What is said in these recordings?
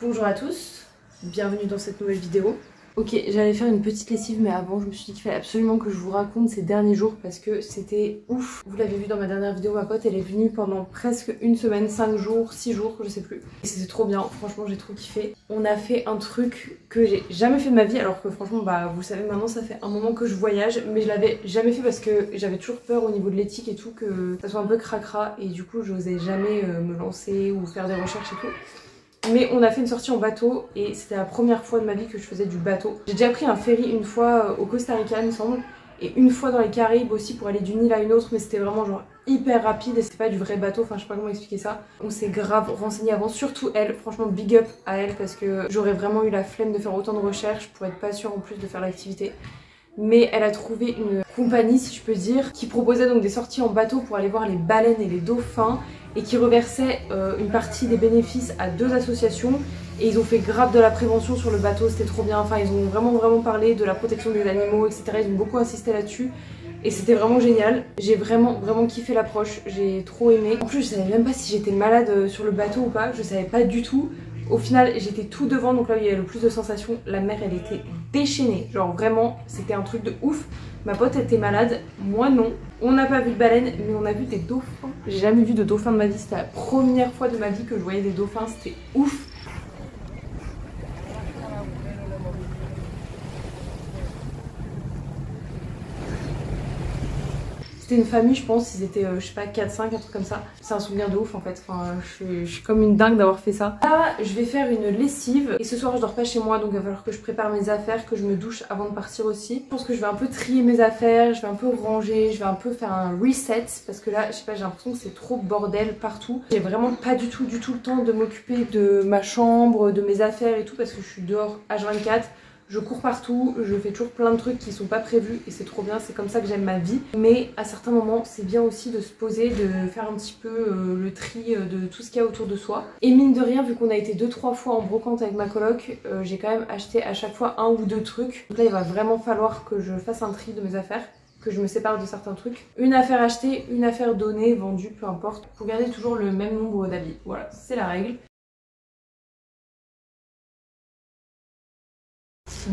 Bonjour à tous, bienvenue dans cette nouvelle vidéo. Ok, j'allais faire une petite lessive mais avant je me suis dit qu'il fallait absolument que je vous raconte ces derniers jours parce que c'était ouf. Vous l'avez vu dans ma dernière vidéo, ma pote elle est venue pendant presque une semaine, 5 jours, 6 jours, je sais plus. Et c'était trop bien, franchement j'ai trop kiffé. On a fait un truc que j'ai jamais fait de ma vie alors que franchement bah vous le savez maintenant ça fait un moment que je voyage mais je l'avais jamais fait parce que j'avais toujours peur au niveau de l'éthique et tout que ça soit un peu cracra et du coup j'osais jamais me lancer ou faire des recherches et tout. Mais on a fait une sortie en bateau et c'était la première fois de ma vie que je faisais du bateau. J'ai déjà pris un ferry une fois au Costa Rica il me semble et une fois dans les Caraïbes aussi pour aller d'une île à une autre, mais c'était vraiment genre hyper rapide et c'était pas du vrai bateau, enfin je sais pas comment expliquer ça. On s'est grave renseigné avant, surtout elle, franchement big up à elle parce que j'aurais vraiment eu la flemme de faire autant de recherches pour être pas sûre en plus de faire l'activité. Mais elle a trouvé une compagnie, si je peux dire, qui proposait donc des sorties en bateau pour aller voir les baleines et les dauphins et qui reversait une partie des bénéfices à 2 associations et ils ont fait grave de la prévention sur le bateau, c'était trop bien, enfin ils ont vraiment parlé de la protection des animaux, etc. Ils ont beaucoup insisté là-dessus et c'était vraiment génial. J'ai vraiment kiffé l'approche, j'ai trop aimé. En plus je savais même pas si j'étais malade sur le bateau ou pas, je savais pas du tout. Au final j'étais tout devant, donc là où il y avait le plus de sensations, la mer elle était déchaînée, genre vraiment c'était un truc de ouf. Ma pote était malade, moi non. On n'a pas vu de baleine mais on a vu des dauphins. J'ai jamais vu de dauphins de ma vie, c'était la première fois de ma vie que je voyais des dauphins, c'était ouf. C'était une famille, je pense, ils étaient, je sais pas, 4-5, un truc comme ça. C'est un souvenir de ouf en fait, enfin, je suis comme une dingue d'avoir fait ça. Là, je vais faire une lessive et ce soir je dors pas chez moi donc il va falloir que je prépare mes affaires, que je me douche avant de partir aussi. Je pense que je vais un peu trier mes affaires, je vais un peu ranger, je vais un peu faire un reset parce que là, je sais pas, j'ai l'impression que c'est trop bordel partout. J'ai vraiment pas du tout le temps de m'occuper de ma chambre, de mes affaires et tout parce que je suis dehors H24. Je cours partout, je fais toujours plein de trucs qui sont pas prévus et c'est trop bien, c'est comme ça que j'aime ma vie. Mais à certains moments, c'est bien aussi de se poser, de faire un petit peu le tri de tout ce qu'il y a autour de soi. Et mine de rien, vu qu'on a été 2-3 fois en brocante avec ma coloc, j'ai quand même acheté à chaque fois 1 ou 2 trucs. Donc là, il va vraiment falloir que je fasse un tri de mes affaires, que je me sépare de certains trucs. Une affaire achetée, une affaire donnée, vendue, peu importe, pour garder toujours le même nombre d'habits. Voilà, c'est la règle.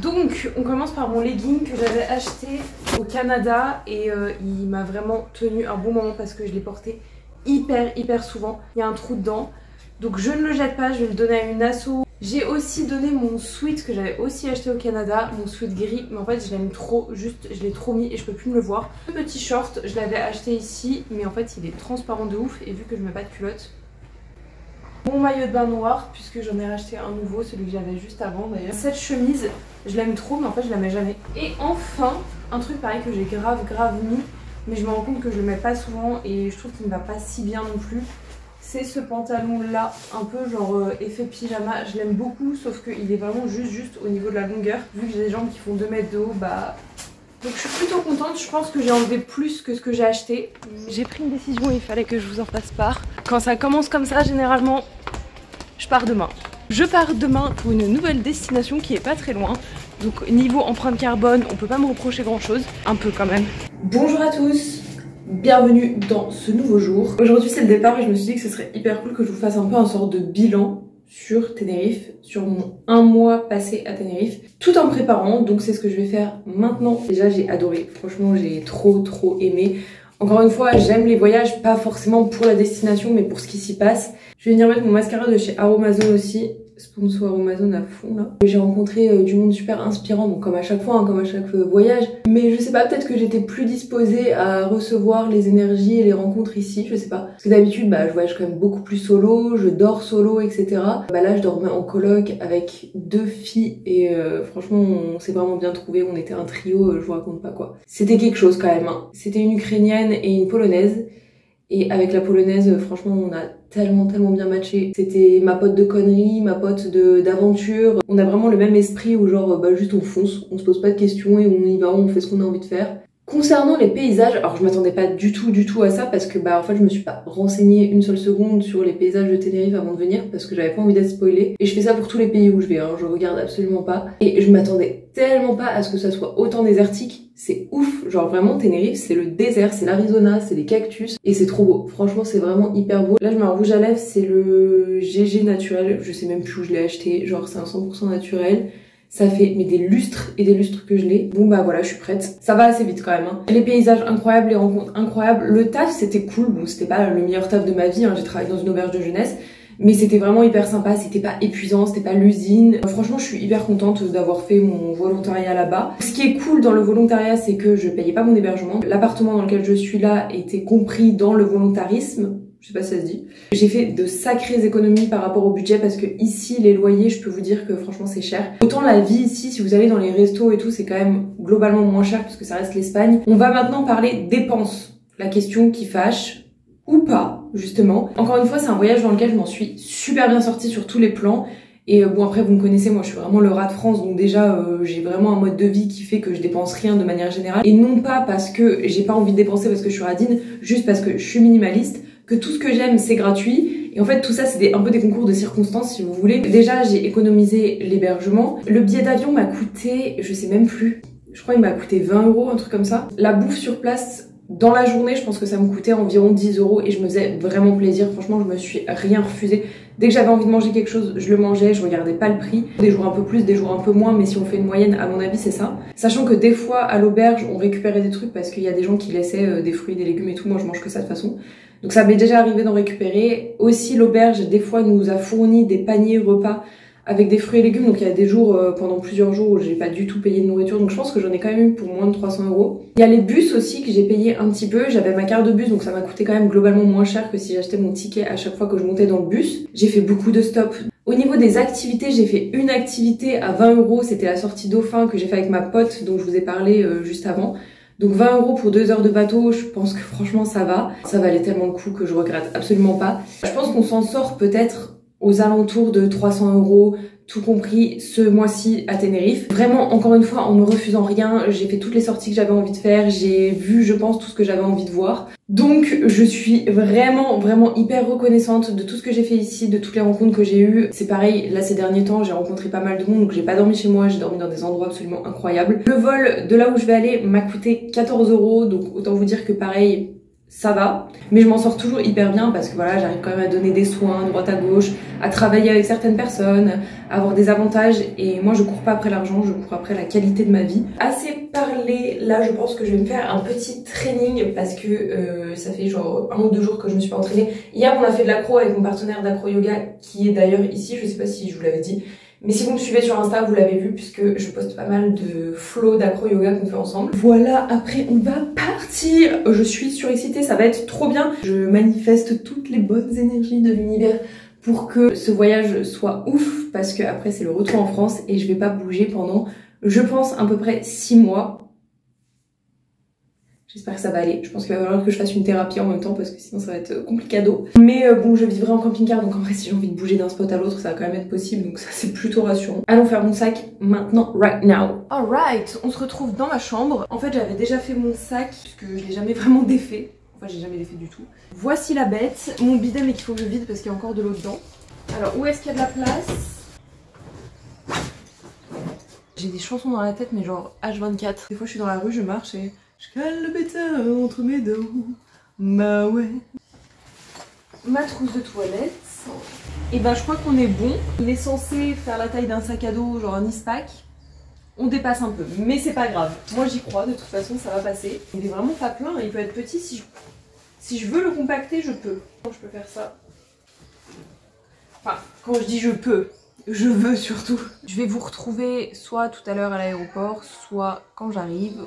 Donc on commence par mon legging que j'avais acheté au Canada et il m'a vraiment tenu un bon moment parce que je l'ai porté hyper souvent. Il y a un trou dedans donc je ne le jette pas, je vais le donner à une asso. J'ai aussi donné mon sweat que j'avais aussi acheté au Canada, mon sweat gris, mais en fait je l'aime trop, juste je l'ai trop mis et je peux plus me le voir. Ce petit short je l'avais acheté ici mais en fait il est transparent de ouf et vu que je mets pas de culotte. Mon maillot de bain noir, puisque j'en ai racheté un nouveau, celui que j'avais juste avant d'ailleurs. Cette chemise, je l'aime trop, mais en fait je la mets jamais. Et enfin, un truc pareil que j'ai grave mis, mais je me rends compte que je le mets pas souvent et je trouve qu'il ne va pas si bien non plus. C'est ce pantalon là, un peu genre effet pyjama. Je l'aime beaucoup, sauf qu'il est vraiment juste au niveau de la longueur. Vu que j'ai des jambes qui font 2 mètres de haut, bah... Donc je suis plutôt contente, je pense que j'ai enlevé plus que ce que j'ai acheté. J'ai pris une décision et il fallait que je vous en fasse part. Quand ça commence comme ça, généralement, je pars demain. Je pars demain pour une nouvelle destination qui est pas très loin. Donc niveau empreinte carbone, on peut pas me reprocher grand chose. Un peu quand même. Bonjour à tous, bienvenue dans ce nouveau jour. Aujourd'hui c'est le départ et je me suis dit que ce serait hyper cool que je vous fasse un peu un sort de bilan sur Tenerife, sur mon 1 mois passé à Tenerife, tout en préparant, donc c'est ce que je vais faire maintenant. Déjà j'ai adoré, franchement j'ai trop aimé. Encore une fois, j'aime les voyages, pas forcément pour la destination, mais pour ce qui s'y passe. Je vais venir mettre mon mascara de chez Aromazone aussi, sponsor Aromazone à fond là. J'ai rencontré du monde super inspirant, donc comme à chaque fois, hein, comme à chaque voyage. Mais je sais pas, peut-être que j'étais plus disposée à recevoir les énergies et les rencontres ici, je sais pas. Parce que d'habitude, bah, je voyage quand même beaucoup plus solo, je dors solo, etc. Bah là, je dormais en coloc avec 2 filles et franchement, on s'est vraiment bien trouvés. On était un trio, je vous raconte pas quoi. C'était quelque chose quand même, hein. C'était une Ukrainienne et une Polonaise. Et avec la Polonaise, franchement, on a tellement bien matché. C'était ma pote de conneries, ma pote d'aventure. On a vraiment le même esprit où genre, bah juste on fonce, on se pose pas de questions et on y va, on fait ce qu'on a envie de faire. Concernant les paysages, alors je m'attendais pas du tout à ça parce que en fait je me suis pas renseignée une seule seconde sur les paysages de Tenerife avant de venir parce que j'avais pas envie d'être spoilée, et je fais ça pour tous les pays où je vais, hein, je regarde absolument pas, et je m'attendais tellement pas à ce que ça soit autant désertique. C'est ouf, genre vraiment Tenerife c'est le désert, c'est l'Arizona, c'est les cactus et c'est trop beau, franchement c'est vraiment hyper beau. Là je mets un rouge à lèvres, c'est le GG naturel, je sais même plus où je l'ai acheté, genre c'est un 100% naturel. Ça fait mais des lustres et des lustres que je l'ai. Bon bah voilà, je suis prête. Ça va assez vite quand même. Hein. Les paysages incroyables, les rencontres incroyables. Le taf c'était cool. Bon c'était pas le meilleur taf de ma vie. Hein. J'ai travaillé dans une auberge de jeunesse. Mais c'était vraiment hyper sympa. C'était pas épuisant, c'était pas l'usine. Franchement je suis hyper contente d'avoir fait mon volontariat là-bas. Ce qui est cool dans le volontariat c'est que je payais pas mon hébergement. L'appartement dans lequel je suis là était compris dans le volontarisme. Je sais pas si ça se dit. J'ai fait de sacrées économies par rapport au budget parce que ici, les loyers, je peux vous dire que franchement c'est cher. Autant la vie ici, si vous allez dans les restos et tout, c'est quand même globalement moins cher parce que ça reste l'Espagne. On va maintenant parler dépenses. La question qui fâche, ou pas, justement. Encore une fois, c'est un voyage dans lequel je m'en suis super bien sortie sur tous les plans. Et bon après vous me connaissez, moi je suis vraiment le rat de France, donc déjà j'ai vraiment un mode de vie qui fait que je dépense rien de manière générale. Et non pas parce que j'ai pas envie de dépenser parce que je suis radine, juste parce que je suis minimaliste, que tout ce que j'aime c'est gratuit. Et en fait tout ça c'est un peu des concours de circonstances si vous voulez. Déjà j'ai économisé l'hébergement. Le billet d'avion m'a coûté, je sais même plus, je crois il m'a coûté 20 €, un truc comme ça. La bouffe sur place, dans la journée, je pense que ça me coûtait environ 10 € et je me faisais vraiment plaisir. Franchement, je me suis rien refusé. Dès que j'avais envie de manger quelque chose, je le mangeais, je regardais pas le prix. Des jours un peu plus, des jours un peu moins, mais si on fait une moyenne, à mon avis, c'est ça. Sachant que des fois, à l'auberge, on récupérait des trucs parce qu'il y a des gens qui laissaient des fruits, des légumes et tout. Moi, je mange que ça de toute façon. Donc ça m'est déjà arrivé d'en récupérer. Aussi, l'auberge, des fois, nous a fourni des paniers repas avec des fruits et légumes, donc il y a des jours, pendant plusieurs jours où j'ai pas du tout payé de nourriture, donc je pense que j'en ai quand même eu pour moins de 300 €. Il y a les bus aussi que j'ai payé un petit peu, j'avais ma carte de bus donc ça m'a coûté quand même globalement moins cher que si j'achetais mon ticket à chaque fois que je montais dans le bus. J'ai fait beaucoup de stops. Au niveau des activités, j'ai fait une activité à 20 €, c'était la sortie Dauphin que j'ai fait avec ma pote dont je vous ai parlé juste avant. Donc 20 € pour 2 heures de bateau, je pense que franchement ça va. Ça valait tellement le coup que je regrette absolument pas. Je pense qu'on s'en sort peut-être aux alentours de 300 €, tout compris ce mois-ci à Tenerife. Vraiment, encore une fois, en me refusant rien, j'ai fait toutes les sorties que j'avais envie de faire, j'ai vu, je pense, tout ce que j'avais envie de voir. Donc, je suis vraiment hyper reconnaissante de tout ce que j'ai fait ici, de toutes les rencontres que j'ai eues. C'est pareil, là, ces derniers temps, j'ai rencontré pas mal de monde, donc j'ai pas dormi chez moi, j'ai dormi dans des endroits absolument incroyables. Le vol de là où je vais aller m'a coûté 14 €, donc autant vous dire que pareil, ça va, mais je m'en sors toujours hyper bien parce que voilà, j'arrive quand même à donner des soins à droite à gauche, à travailler avec certaines personnes, à avoir des avantages, et moi je cours pas après l'argent, je cours après la qualité de ma vie. Assez parlé, là je pense que je vais me faire un petit training parce que ça fait genre 1 ou 2 jours que je me suis pas entraînée. Hier on a fait de l'accro avec mon partenaire d'accro yoga qui est d'ailleurs ici, je sais pas si je vous l'avais dit. Mais si vous me suivez sur Insta, vous l'avez vu puisque je poste pas mal de flow d'acro yoga qu'on fait ensemble. Voilà, après on va partir. Je suis surexcitée, ça va être trop bien. Je manifeste toutes les bonnes énergies de l'univers pour que ce voyage soit ouf parce que après c'est le retour en France et je vais pas bouger pendant, je pense, à peu près 6 mois. J'espère que ça va aller. Je pense qu'il va falloir que je fasse une thérapie en même temps parce que sinon ça va être complicado. Mais bon, je vivrai en camping-car donc en vrai si j'ai envie de bouger d'un spot à l'autre ça va quand même être possible, donc ça c'est plutôt rassurant. Allons faire mon sac maintenant, right now. Alright, on se retrouve dans ma chambre. En fait j'avais déjà fait mon sac parce que je l'ai jamais vraiment défait. Enfin j'ai jamais défait du tout. Voici la bête, mon bidet mais qu'il faut que je vide parce qu'il y a encore de l'eau dedans. Alors où est-ce qu'il y a de la place? J'ai des chansons dans la tête mais genre H24. Des fois je suis dans la rue, je marche et je cale le bétain entre mes dos, bah ouais. Ma trousse de toilette. Et ben je crois qu'on est bon. Il est censé faire la taille d'un sac à dos, genre un Eastpak. On dépasse un peu, mais c'est pas grave. Moi j'y crois, de toute façon ça va passer. Il est vraiment pas plein, il peut être petit. Si je veux le compacter, je peux. Je peux faire ça. Enfin, quand je dis je peux, je veux surtout. Je vais vous retrouver soit tout à l'heure à l'aéroport, soit quand j'arrive.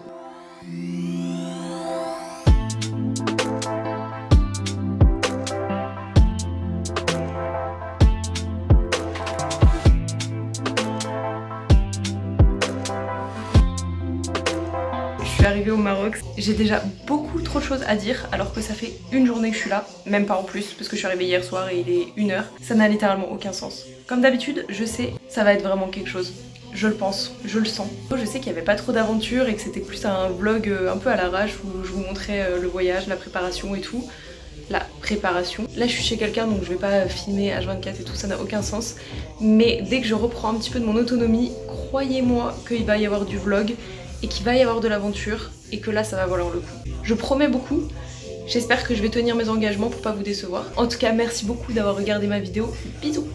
Je suis arrivée au Maroc, j'ai déjà beaucoup trop de choses à dire alors que ça fait une journée que je suis là, même pas en plus parce que je suis arrivée hier soir et il est 1 h. Ça n'a littéralement aucun sens. Comme d'habitude, je sais, ça va être vraiment quelque chose. Je le pense, je le sens. Je sais qu'il n'y avait pas trop d'aventure et que c'était plus un vlog un peu à l'arrache où je vous montrais le voyage, la préparation et tout. La préparation. Là je suis chez quelqu'un donc je vais pas filmer H24 et tout, ça n'a aucun sens. Mais dès que je reprends un petit peu de mon autonomie, croyez-moi qu'il va y avoir du vlog et qu'il va y avoir de l'aventure et que là ça va valoir le coup. Je promets beaucoup. J'espère que je vais tenir mes engagements pour pas vous décevoir. En tout cas merci beaucoup d'avoir regardé ma vidéo. Bisous.